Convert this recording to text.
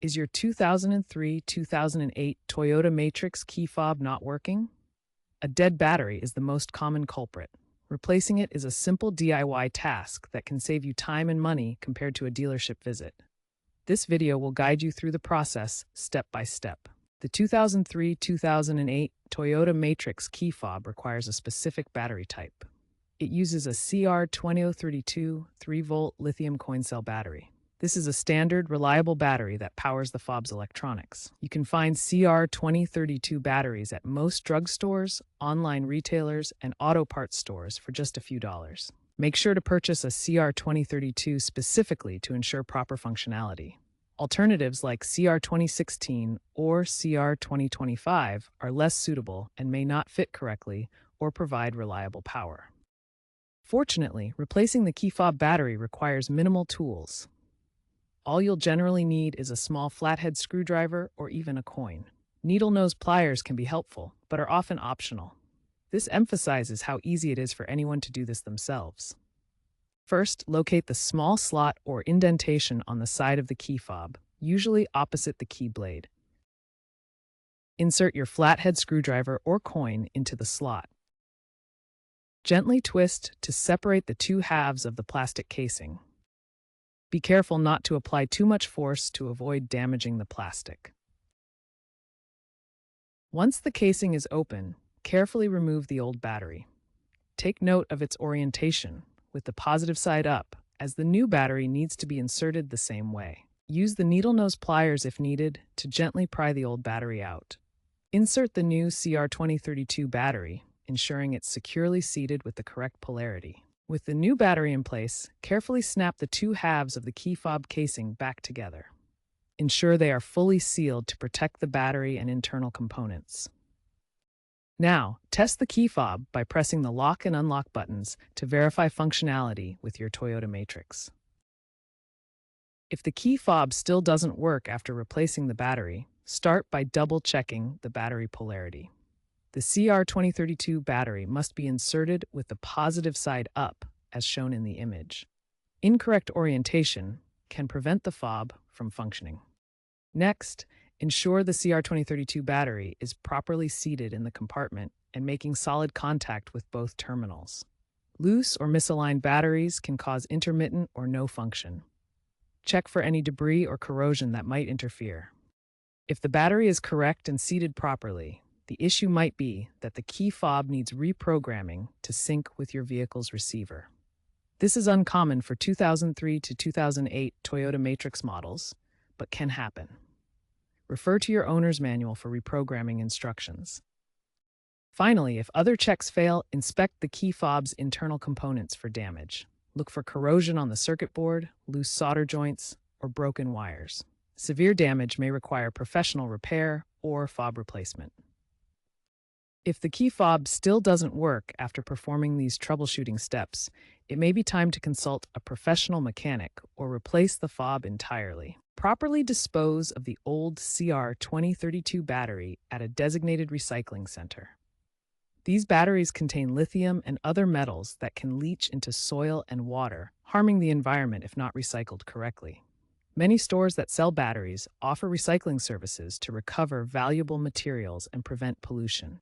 Is your 2003-2008 Toyota Matrix key fob not working? A dead battery is the most common culprit. Replacing it is a simple DIY task that can save you time and money compared to a dealership visit. This video will guide you through the process step by step. The 2003-2008 Toyota Matrix key fob requires a specific battery type. It uses a CR2032 3-volt lithium coin cell battery. This is a standard, reliable battery that powers the fob's electronics. You can find CR2032 batteries at most drugstores, online retailers, and auto parts stores for just a few dollars. Make sure to purchase a CR2032 specifically to ensure proper functionality. Alternatives like CR2016 or CR2025 are less suitable and may not fit correctly or provide reliable power. Fortunately, replacing the key fob battery requires minimal tools. All you'll generally need is a small flathead screwdriver or even a coin. Needle nose pliers can be helpful, but are often optional. This emphasizes how easy it is for anyone to do this themselves. First, locate the small slot or indentation on the side of the key fob, usually opposite the key blade. Insert your flathead screwdriver or coin into the slot. Gently twist to separate the two halves of the plastic casing. Be careful not to apply too much force to avoid damaging the plastic. Once the casing is open, carefully remove the old battery. Take note of its orientation, with the positive side up, as the new battery needs to be inserted the same way. Use the needle nose pliers if needed to gently pry the old battery out. Insert the new CR2032 battery, ensuring it's securely seated with the correct polarity. With the new battery in place, carefully snap the two halves of the key fob casing back together. Ensure they are fully sealed to protect the battery and internal components. Now, test the key fob by pressing the lock and unlock buttons to verify functionality with your Toyota Matrix. If the key fob still doesn't work after replacing the battery, start by double-checking the battery polarity. The CR2032 battery must be inserted with the positive side up, as shown in the image. Incorrect orientation can prevent the fob from functioning. Next, ensure the CR2032 battery is properly seated in the compartment and making solid contact with both terminals. Loose or misaligned batteries can cause intermittent or no function. Check for any debris or corrosion that might interfere. If the battery is correct and seated properly, the issue might be that the key fob needs reprogramming to sync with your vehicle's receiver. This is uncommon for 2003 to 2008 Toyota Matrix models, but can happen. Refer to your owner's manual for reprogramming instructions. Finally, if other checks fail, inspect the key fob's internal components for damage. Look for corrosion on the circuit board, loose solder joints, or broken wires. Severe damage may require professional repair or fob replacement. If the key fob still doesn't work after performing these troubleshooting steps, it may be time to consult a professional mechanic or replace the fob entirely. Properly dispose of the old CR2032 battery at a designated recycling center. These batteries contain lithium and other metals that can leach into soil and water, harming the environment if not recycled correctly. Many stores that sell batteries offer recycling services to recover valuable materials and prevent pollution.